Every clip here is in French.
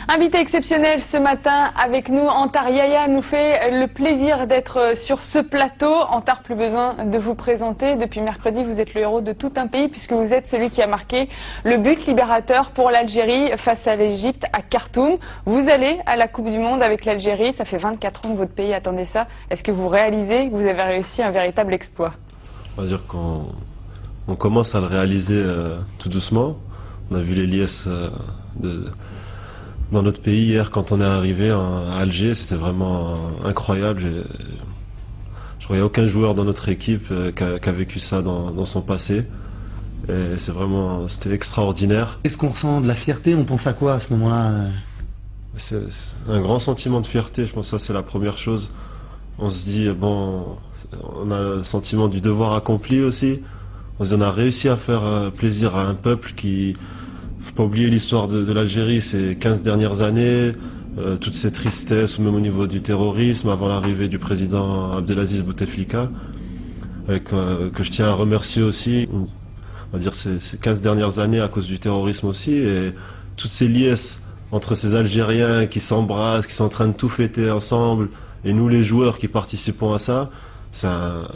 Invité exceptionnel ce matin avec nous, Antar Yahya nous fait le plaisir d'être sur ce plateau. Antar, plus besoin de vous présenter. Depuis mercredi, vous êtes le héros de tout un pays puisque vous êtes celui qui a marqué le but libérateur pour l'Algérie face à l'Égypte à Khartoum. Vous allez à la Coupe du Monde avec l'Algérie. Ça fait 24 ans que votre pays attendait ça. Est-ce que vous réalisez que vous avez réussi un véritable exploit? On va dire qu'on commence à le réaliser tout doucement. On a vu les liesses dans notre pays hier quand on est arrivé à Alger, c'était vraiment incroyable. Je crois qu'il n'y a aucun joueur dans notre équipe qui a vécu ça dans son passé. Et c'était extraordinaire. Est-ce qu'on ressent de la fierté? On pense à quoi à ce moment-là? C'est un grand sentiment de fierté, je pense que ça c'est la première chose. On se dit, bon, on a le sentiment du devoir accompli aussi. On se dit, on a réussi à faire plaisir à un peuple qui... Faut pas oublier l'histoire de l'Algérie, ces 15 dernières années, toutes ces tristesses, même au niveau du terrorisme, avant l'arrivée du président Abdelaziz Bouteflika, que je tiens à remercier aussi. On va dire ces 15 dernières années à cause du terrorisme aussi, et toutes ces liesses entre ces Algériens qui s'embrassent, qui sont en train de tout fêter ensemble, et nous les joueurs qui participons à ça, on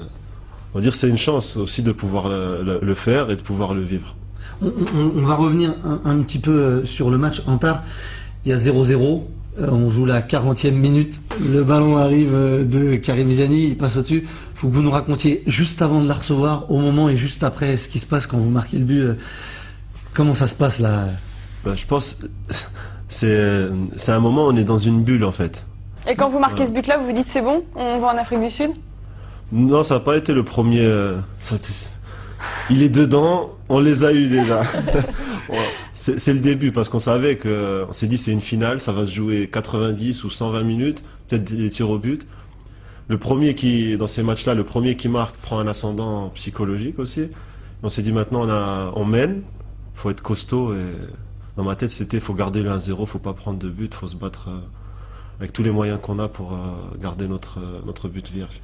va dire c'est une chance aussi de pouvoir le faire et de pouvoir le vivre. On va revenir un petit peu sur le match. Antar, il y a 0-0, on joue la 40e minute, le ballon arrive de Karim Ziani, il passe au-dessus. Il faut que vous nous racontiez juste avant de la recevoir, au moment et juste après, ce qui se passe quand vous marquez le but. Comment ça se passe là? Je pense c'est un moment où on est dans une bulle en fait. Et quand vous marquez ce but-là, vous vous dites c'est bon, on va en Afrique du Sud? Non, ça n'a pas été le premier. Il est dedans, on les a eu déjà. C'est le début parce qu'on savait on s'est dit c'est une finale, ça va se jouer 90 ou 120 minutes, peut-être des tirs au but. Le premier dans ces matchs-là, le premier qui marque prend un ascendant psychologique aussi. On s'est dit maintenant on mène, faut être costaud et dans ma tête c'était faut garder le 1-0, faut pas prendre de but, faut se battre avec tous les moyens qu'on a pour garder notre but vierge.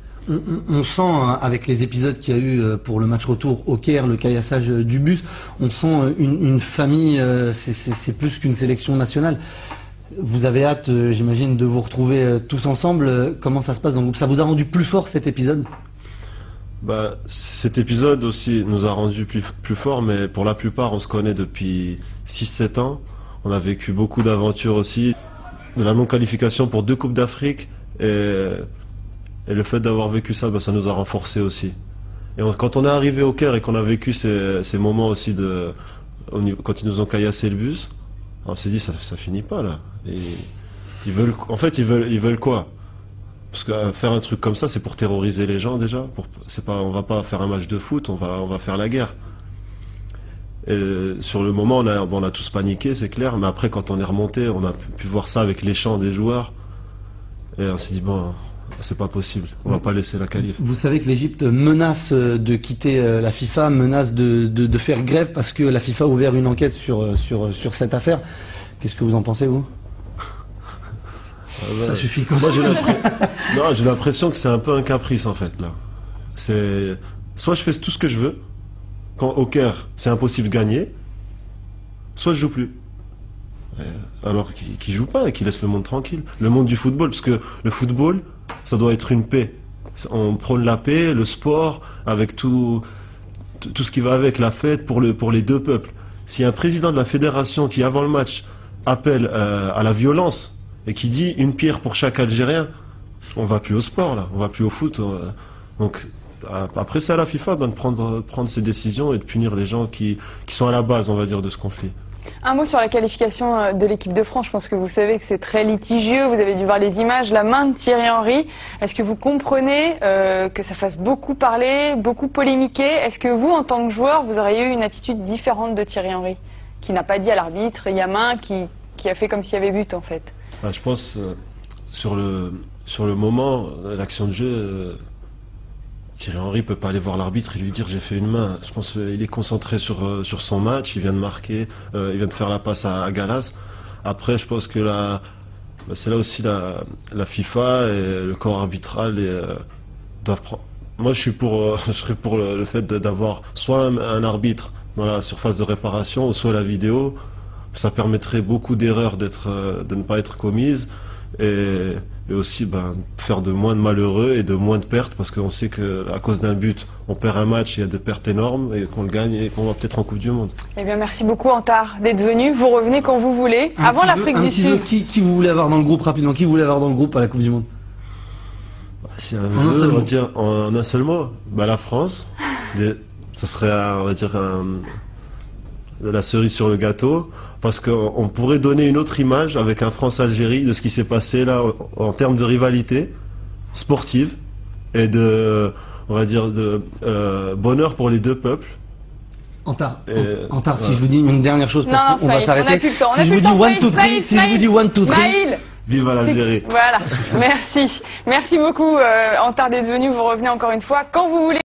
On sent, avec les épisodes qu'il y a eu pour le match retour au Caire, le caillassage du bus, on sent une famille, c'est plus qu'une sélection nationale. Vous avez hâte, j'imagine, de vous retrouver tous ensemble. Comment ça se passe dans le groupe? Ça vous a rendu plus fort cet épisode? Cet épisode aussi nous a rendu plus fort, mais pour la plupart, on se connaît depuis 6-7 ans. On a vécu beaucoup d'aventures aussi, de la non-qualification pour 2 Coupes d'Afrique, et le fait d'avoir vécu ça, ça nous a renforcés aussi. Et quand on est arrivé au Caire et qu'on a vécu ces moments aussi quand ils nous ont caillassé le bus, on s'est dit ça finit pas là. Et ils veulent quoi? Parce que faire un truc comme ça, c'est pour terroriser les gens déjà. On va pas faire un match de foot, on va faire la guerre. Et sur le moment, on a tous paniqué, c'est clair. Mais après, quand on est remonté, on a pu voir ça avec les chants des joueurs. Et on s'est dit bon, c'est pas possible, on va pas laisser la qualif. Vous savez que l'Égypte menace de quitter la FIFA, menace de faire grève parce que la FIFA a ouvert une enquête sur cette affaire. Qu'est-ce que vous en pensez, vous? Ça suffit quoi? Moi j'ai l'impression que c'est un peu un caprice en fait là. Soit je fais tout ce que je veux, quand au Caire c'est impossible de gagner, soit je joue plus. Alors qu'ils jouent pas et qu'ils laissent le monde tranquille. Le monde du football, parce que le football, ça doit être une paix. On prône la paix, le sport, avec tout ce qui va avec la fête pour les deux peuples. S'il y a un président de la fédération qui, avant le match, appelle à la violence et qui dit une pierre pour chaque Algérien, on va plus au sport là, on va plus au foot. Donc après c'est à la FIFA de prendre ses décisions et de punir les gens qui sont à la base, on va dire, de ce conflit. Un mot sur la qualification de l'équipe de France. Je pense que vous savez que c'est très litigieux. Vous avez dû voir les images, la main de Thierry Henry. Est-ce que vous comprenez que ça fasse beaucoup parler, beaucoup polémiquer? Est-ce que vous, en tant que joueur, vous auriez eu une attitude différente de Thierry Henry, qui n'a pas dit à l'arbitre, il y a main, qui a fait comme s'il y avait but en fait? Je pense sur le moment, l'action de jeu, Thierry Henry peut pas aller voir l'arbitre et lui dire j'ai fait une main. Je pense qu'il est concentré sur son match, il vient de marquer, il vient de faire la passe à Gallas. Après, je pense que c'est là aussi la FIFA et le corps arbitral doivent prendre. Moi, je serais pour le fait d'avoir soit un arbitre dans la surface de réparation, ou soit la vidéo, ça permettrait beaucoup d'erreurs de ne pas être commises et aussi faire de moins de malheureux et de moins de pertes parce qu'on sait que à cause d'un but, on perd un match, il y a des pertes énormes et qu'on le gagne et qu'on va peut-être en Coupe du Monde. Eh bien, merci beaucoup Antar d'être venu. Vous revenez quand vous voulez. Avant l'Afrique du Sud. Qui vous voulez avoir dans le groupe rapidement? Qui vous voulez avoir dans le groupe à la Coupe du Monde? Si un vœu, on va dire en un seul mot, la France. Ça serait, on va dire, la cerise sur le gâteau, parce qu'on pourrait donner une autre image avec un France-Algérie de ce qui s'est passé là en termes de rivalité sportive et on va dire, bonheur pour les deux peuples. Antar, si je vous dis une dernière chose, parce qu'on va s'arrêter. On a plus le temps. Si je vous dis 1, 2, 3, vive l'Algérie. Voilà, merci. Merci beaucoup Antar d'être venu. Vous revenez encore une fois quand vous voulez.